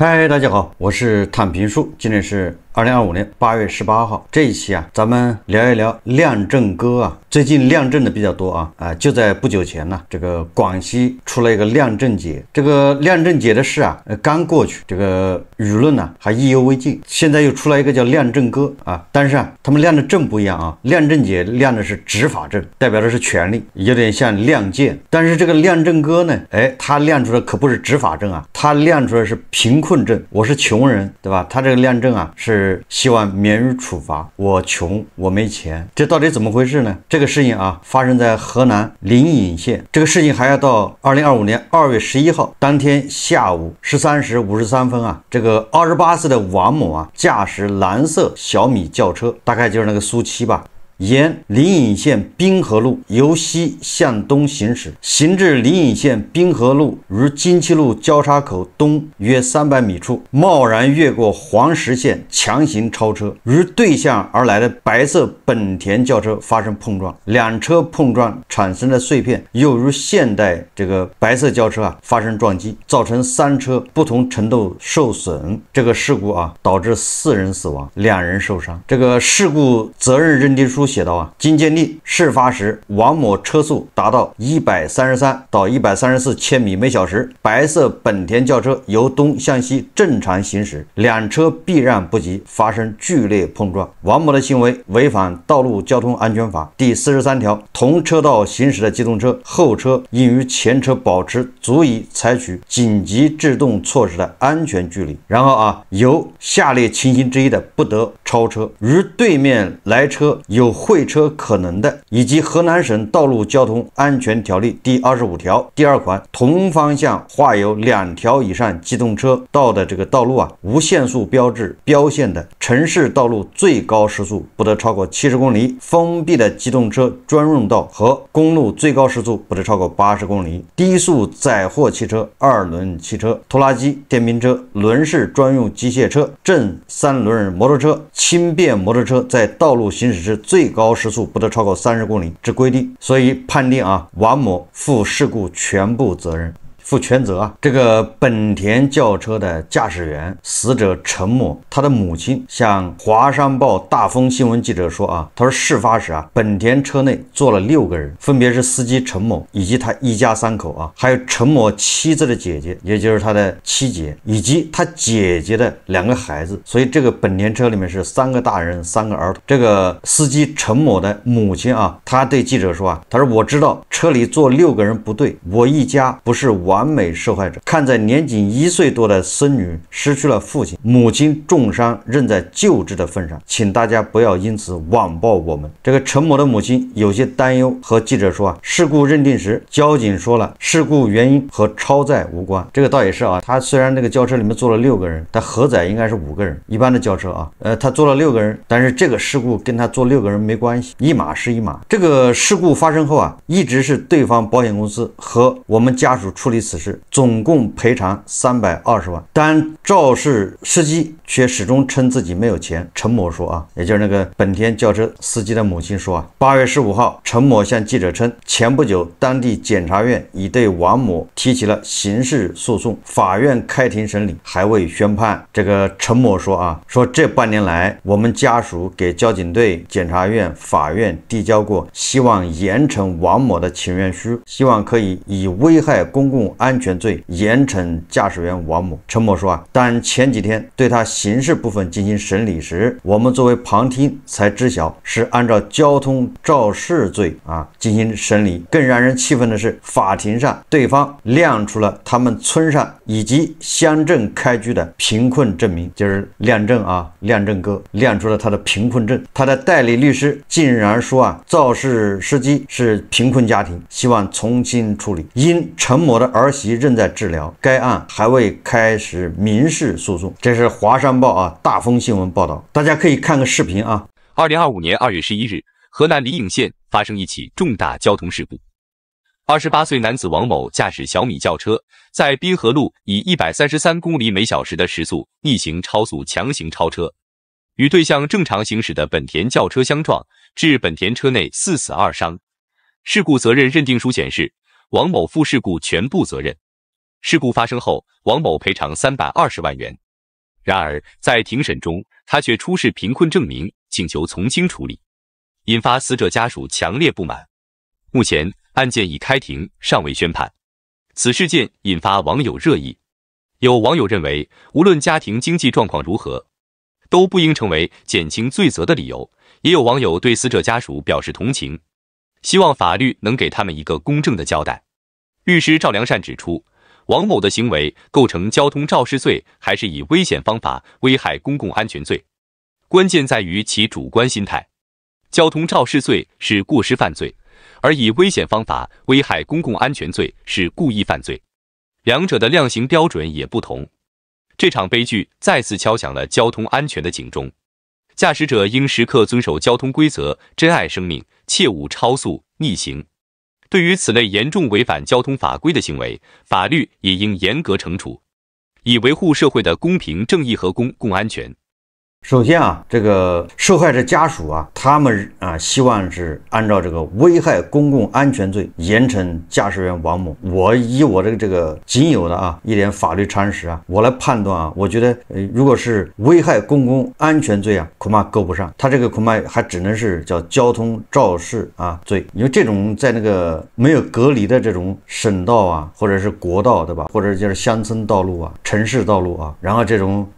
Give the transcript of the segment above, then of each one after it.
嗨，大家好，我是坦平树，今天是2025年8月18号。这一期咱们聊一聊亮正歌最近亮正的比较多就在不久前呢，这个广西出了一个亮正节。这个亮正节的事刚过去，这个舆论还意犹未尽。现在又出来一个叫亮正歌但是他们亮的正不一样亮正节亮的是执法正，代表的是权力，有点像亮剑。但是这个亮正歌呢，它亮出的可不是执法正它亮出的是贫困正。我是穷人，对吧？他这个亮正是希望免于处罚。我穷，我没钱，这到底怎么回事呢？这个事情发生在河南临颍县。这个事情还要到2025年2月11号当天下午13时53分这个28岁的王某驾驶蓝色小米轿车，大概就是那个苏7吧，沿临颍县滨河路由西向东行驶，行至临颍县滨河路与金七路交叉口东约300米处，贸然越过黄石线，强行超车，与对向而来的白色本田轿车发生碰撞，两车碰撞产生的碎片又与现代这个白色轿车发生撞击，造成3车不同程度受损。这个事故导致4人死亡，2人受伤。这个事故责任认定书写道经鉴定，事发时王某车速达到133到134千米每小时，白色本田轿车由东向西正常行驶，两车避让不及，发生剧烈碰撞。王某的行为违反道路交通安全法第43条，同车道行驶的机动车后车应与前车保持足以采取紧急制动措施的安全距离。然后有下列情形之一的不得超车：与对面来车有会车可能的，以及河南省道路交通安全条例第25条第2款，同方向画有2条以上机动车道的这个道路无限速标志标线的，城市道路最高时速不得超过70公里，封闭的机动车专用道和公路最高时速不得超过80公里，低速载货汽车、2轮汽车、拖拉机、电瓶车、轮式专用机械车、正3轮摩托车、轻便摩托车在道路行驶时最高时速不得超过30公里之规定。所以判定王某负事故全部责任，负全责这个本田轿车的驾驶员死者陈某，他的母亲向华商报大风新闻记者说他说事发时本田车内坐了6个人，分别是司机陈某以及他一家3口还有陈某妻子的姐姐，也就是他的妻姐，以及他姐姐的2个孩子。所以这个本田车里面是3个大人3个儿童。这个司机陈某的母亲他对记者说他说我知道车里坐6个人不对，我一家不是完美受害者，看在年仅1岁多的孙女失去了父亲，母亲重伤仍在救治的份上，请大家不要因此网暴我们。这个陈某的母亲有些担忧，和记者说事故认定时交警说了事故原因和超载无关。这个倒也是他虽然那个轿车里面坐了6个人，但核载应该是5个人，一般的轿车他坐了6个人，但是这个事故跟他坐6个人没关系，一码是一码。这个事故发生后一直是对方保险公司和我们家属处理此事，总共赔偿320万，但肇事司机却始终称自己没有钱。陈某说也就是那个本田轿车司机的母亲说8月15号陈某向记者称，前不久当地检察院已对王某提起了刑事诉讼，法院开庭审理，还未宣判。这个陈某说说这半年来我们家属给交警队、检察院、法院递交过希望严惩王某的请愿书，希望可以以危害公共安全罪严惩驾驶员王某。陈某说但前几天对他刑事部分进行审理时，我们作为旁听才知晓是按照交通肇事罪进行审理。更让人气愤的是，法庭上对方亮出了他们村上以及乡镇开具的贫困证明，就是亮正亮正哥亮出了他的贫困证。他的代理律师竟然说肇事司机是贫困家庭，希望从轻处理。因陈某的儿媳正在治疗，该案还未开始民事诉讼。这是华商报大风新闻报道，大家可以看个视频2025年2月11日，河南临颍县发生一起重大交通事故。28岁男子王某驾驶小米轿车，在滨河路以133公里每小时的时速逆行超速强行超车，与对向正常行驶的本田轿车相撞，致本田车内4死2伤。事故责任认定书显示，王某负事故全部责任。事故发生后，王某赔偿320万元。然而，在庭审中，他却出示贫困证明，请求从轻处理，引发死者家属强烈不满。目前，案件已开庭，尚未宣判。此事件引发网友热议，有网友认为，无论家庭经济状况如何，都不应成为减轻罪责的理由。也有网友对死者家属表示同情，希望法律能给他们一个公正的交代。律师赵良善指出，王某的行为构成交通肇事罪，还是以危险方法危害公共安全罪，关键在于其主观心态。交通肇事罪是过失犯罪，而以危险方法危害公共安全罪是故意犯罪，两者的量刑标准也不同。这场悲剧再次敲响了交通安全的警钟，驾驶者应时刻遵守交通规则，珍爱生命，切勿超速逆行。对于此类严重违反交通法规的行为，法律也应严格惩处，以维护社会的公平正义和公共安全。首先啊，这个受害者家属啊，他们希望是按照这个危害公共安全罪严惩驾驶员王某。我以我这个仅有的一点法律常识我来判断我觉得如果是危害公共安全罪恐怕够不上，他这个恐怕还只能是叫交通肇事罪，因为这种在那个没有隔离的这种省道或者是国道，对吧？或者就是乡村道路城市道路然后这种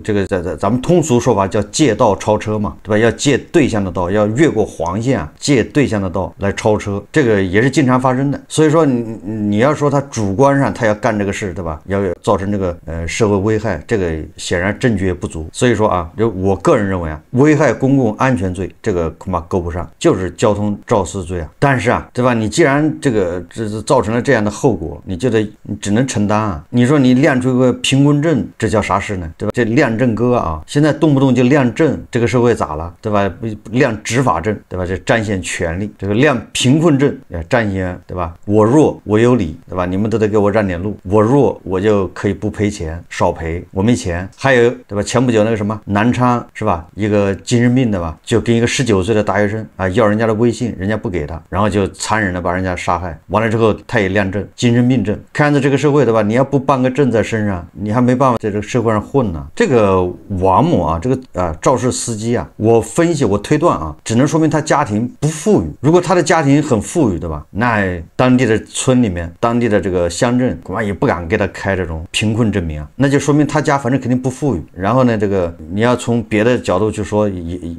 这个在咱们通俗说法叫借道超车嘛，对吧？要借对向的道，要越过黄线借对向的道来超车，这个也是经常发生的。所以说你要说他主观上他要干这个事，对吧？要造成这个社会危害，这个显然证据也不足。所以说就我个人认为危害公共安全罪这个恐怕够不上，就是交通肇事罪但是对吧？你既然这造成了这样的后果，你只能承担你说你亮出个贫困证，这叫啥事呢？对吧？这亮证哥现在动不动就亮证，这个社会咋了？对吧？亮执法证，对吧？这彰显权利。这个亮贫困证彰显，对吧？我弱我有理，对吧？你们都得给我让点路，我弱我就可以不赔钱，少赔，我没钱。还有，对吧？前不久那个什么南昌是吧？一个精神病的吧，就跟一个19岁的大学生要人家的微信，人家不给他，然后就残忍的把人家杀害。完了之后他也亮证，精神病证。看着这个社会，对吧？你要不办个证在身上，你还没办法在这个社会上混呢。这个王某这个肇事司机我分析我推断只能说明他家庭不富裕。如果他的家庭很富裕，对吧？那当地的村里面，当地的这个乡镇恐怕也不敢给他开这种贫困证明那就说明他家反正肯定不富裕。然后呢，这个你要从别的角度去说，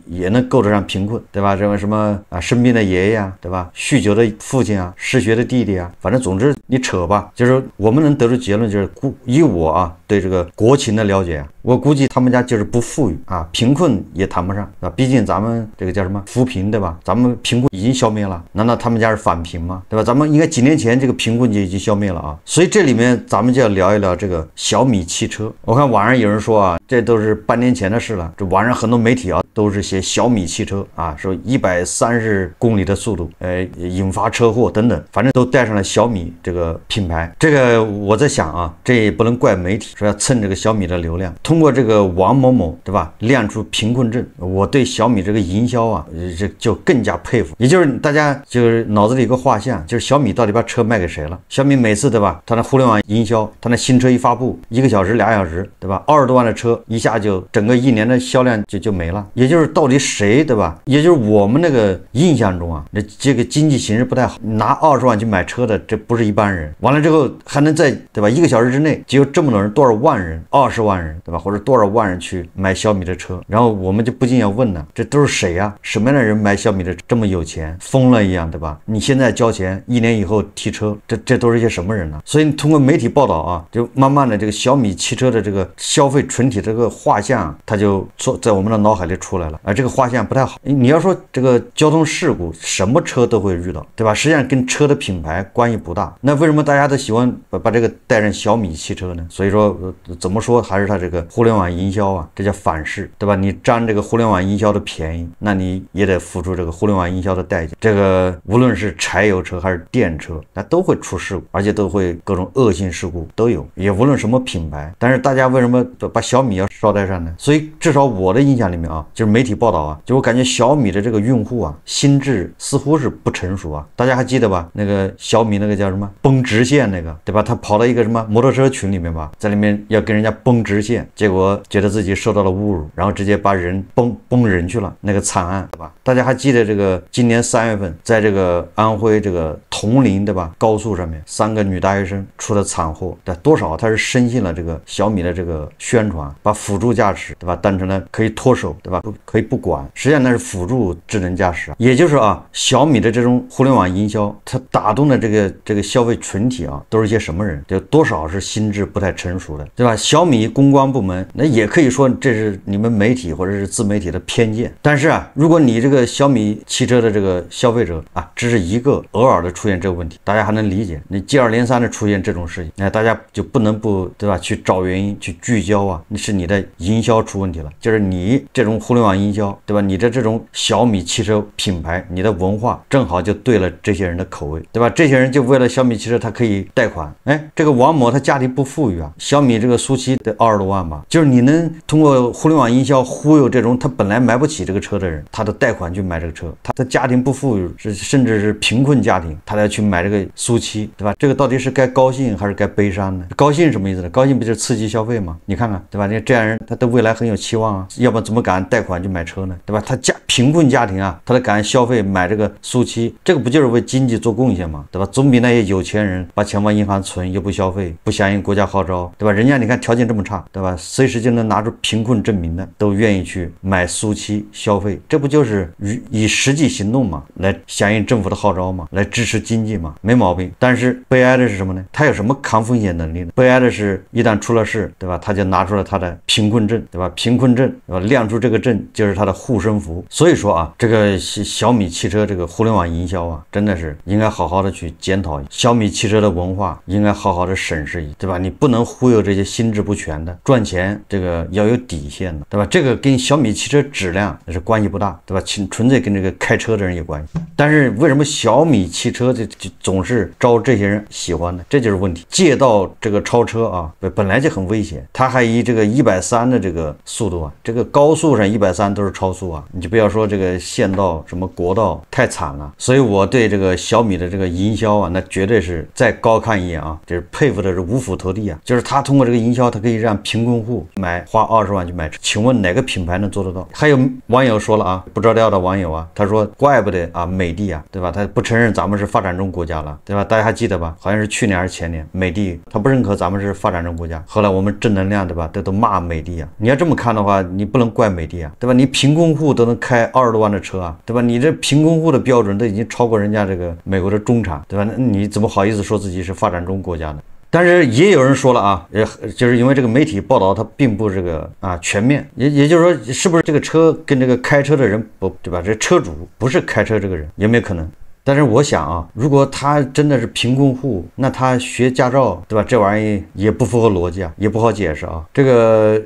也能够得上贫困，对吧？什么生病的爷爷对吧？酗酒的父亲失学的弟弟反正总之你扯吧，就是我们能得出结论，就是以我对这个国情的了解我估计他们家就是不富裕贫困也谈不上毕竟咱们这个叫什么扶贫，对吧？咱们贫困已经消灭了，难道他们家是返贫吗？对吧？咱们应该几年前这个贫困就已经消灭了所以这里面咱们就要聊一聊这个小米汽车。我看网上有人说这都是半年前的事了，这网上很多媒体都是写小米汽车说130公里的速度引发车祸等等，反正都带上了小米这个品牌。这个我在想这也不能怪媒体说要蹭这个小米的流量，通过这个王某某，对吧？亮出贫困证，我对小米这个营销这就更加佩服。也就是大家就是脑子里有个画像，就是小米到底把车卖给谁了？小米每次，对吧？他那互联网营销，他那新车一发布，1个小时2小时，对吧？20多万的车一下就整个1年的销量就没了。也就是到底谁，对吧？也就是我们那个印象中这个经济形势不太好，拿20万去买车的，这不是一般人。完了之后还能在，对吧？1个小时之内就有这么多人，多少万人，20万人，对吧？或者多少万人去买小米的车，然后我们就不禁要问呢，这都是谁什么样的人买小米的这么有钱，疯了一样，对吧？你现在交钱，1年以后提车，这都是一些什么人呢？所以通过媒体报道就慢慢的这个小米汽车的这个消费群体这个画像，它就在我们的脑海里出来了这个画像不太好。你要说这个交通事故，什么车都会遇到，对吧？实际上跟车的品牌关系不大，那为什么大家都喜欢把这个带上小米汽车呢？所以说怎么说还是它这个互联网营销这叫反噬，对吧？你占这个互联网营销的便宜，那你也得付出这个互联网营销的代价。这个无论是柴油车还是电车，那都会出事故，而且都会各种恶性事故都有，也无论什么品牌。但是大家为什么把小米米要捎带上呢？所以至少我的印象里面啊，就是媒体报道啊，就我感觉小米的这个用户啊，心智似乎是不成熟啊。大家还记得吧？那个小米那个叫什么崩直线那个，对吧？他跑到一个什么摩托车群里面吧，在里面要跟人家崩直线，结果觉得自己受到了侮辱，然后直接把人崩人去了，那个惨案，对吧？大家还记得这个今年3月份，在这个安徽这个铜陵，对吧？高速上面3个女大学生出了惨祸，但多少他是深信了这个小米的这个宣传，把辅助驾驶，对吧？当成了可以脱手，对吧？可以不管，实际上那是辅助智能驾驶，也就是啊，小米的这种互联网营销，它打动的这个消费群体啊，都是一些什么人？就多少是心智不太成熟的，对吧？小米公关部门那也可以说这是你们媒体或者是自媒体的偏见，但是啊，如果你这个小米汽车的这个消费者啊，只是一个偶尔的出现这个问题，大家还能理解。你接二连三的出现这种事情，那大家就不能不，对吧？去找原因，去聚焦啊，那是你的营销出问题了，就是你这种互联网营销，对吧？你的这种小米汽车品牌，你的文化正好就对了这些人的口味，对吧？这些人就为了小米汽车，他可以贷款。哎，这个王某他家里不富裕啊，小米这个苏七得20多万吧，就是你能通过互联网营销忽悠这种他本来买不起这个车的人，他的贷款去买这个车，他的家庭不富裕，甚至是贫困家庭，他要去买这个苏七，对吧？这个到底是该高兴还是该悲伤呢？高兴什么意思呢？高兴不就是刺激消费吗？你看看，对吧？你这样人他对未来很有期望啊，要不然怎么敢贷款去买车呢？对吧？他贫困家庭啊，他敢消费买这个苏七，这个不就是为经济做贡献吗？对吧？总比那些有钱人把钱往银行存又不消费，不响应国家号召，对吧？人家你看条件这么差，对吧？随时就能拿出贫困证明的，都愿意去买苏七消费，这不就是以实际行动嘛，来响应政府的号召嘛，来支持经济嘛，没毛病。但是悲哀的是什么呢？他有什么抗风险能力呢？悲哀的是一旦出了事，对吧？他就拿出了他的贫困证，对吧？贫困证，对吧？亮出这个证就是他的护身符。所以说啊，这个小米汽车这个互联网营销啊，真的是应该好好的去检讨小米汽车的文化，应该好好的审视一，对吧？你不能忽悠这些心智不全的，赚钱这个要有底线的，对吧？这个跟小米汽车质量是关系不大，对吧？纯粹跟这个开车的人有关系。但是为什么小米汽车就总是招这些人喜欢呢？这就是问题。借道这个超车啊，本来就很危险，他还以这个130的这个速度啊，这个高速上130都是超速啊，你就不要说这个县道什么国道，太惨了。所以我对这个小米的这个营销啊，那绝对是再高看一眼啊，就是佩服的是五体投地啊。就是他通过这个营销，他可以让贫困户花20万去买车，请问哪个品牌能做得到？还有网友说了啊，不着调的网友啊，他说怪不得啊美的啊，对吧？他不承认咱们是发展中国家了，对吧？大家还记得吧？好像是去年还是前年，美的他不认可咱们是发展中国家，后来我们正能量，对吧？都骂美的啊。你要这么看的话，你不能怪美的啊，对吧？你贫困户都能开20多万的车啊，对吧？你这贫困户的标准都已经超过人家这个美国的中产，对吧？那你怎么好意思说自己是发展中国家呢？但是也有人说了啊，就是因为这个媒体报道它并不这个全面，也就是说，是不是这个车跟这个开车的人不对吧？这车主不是开车这个人，有没有可能？但是我想啊，如果他真的是贫困户，那他学驾照，对吧？这玩意也不符合逻辑啊，也不好解释啊。这个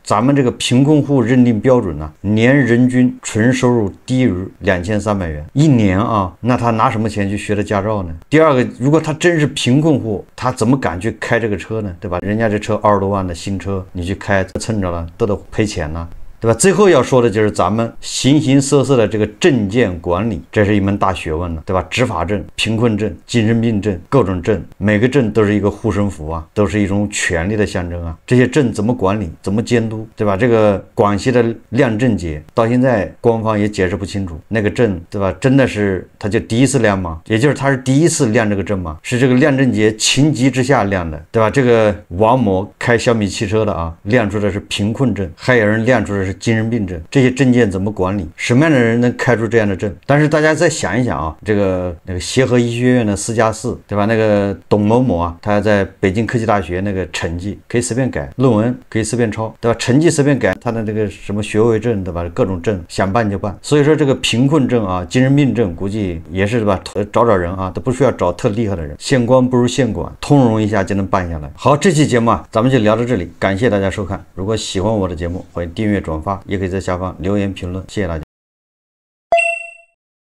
咱们这个贫困户认定标准呢，年人均纯收入低于2300元一年啊，那他拿什么钱去学的驾照呢？第二个，如果他真是贫困户，他怎么敢去开这个车呢？对吧？人家这车20多万的新车，你去开蹭着了，都得赔钱呢。对吧？最后要说的就是咱们形形色色的这个证件管理，这是一门大学问了，对吧？执法证、贫困证、精神病证，各种证，每个证都是一个护身符啊，都是一种权力的象征啊。这些证怎么管理，怎么监督，对吧？这个广西的亮证节到现在官方也解释不清楚，那个证，对吧？真的是他就第一次亮吗？也就是他是第一次亮这个证吗？是这个亮证节情急之下亮的，对吧？这个王某开小米汽车的啊，亮出的是贫困证，还有人亮出的是精神病证，这些证件怎么管理？什么样的人能开出这样的证？但是大家再想一想啊，这个那个协和医学院的4+4，对吧？那个董某某啊，他在北京科技大学那个成绩可以随便改，论文可以随便抄，对吧？成绩随便改，他的这个什么学位证，对吧？各种证想办就办。所以说这个贫困证啊、精神病证，估计也是对吧？找人啊，都不需要找特厉害的人，县官不如县管，通融一下就能办下来。好，这期节目啊，咱们就聊到这里，感谢大家收看。如果喜欢我的节目，欢迎订阅、转发，也可以在下方留言评论，谢谢大家。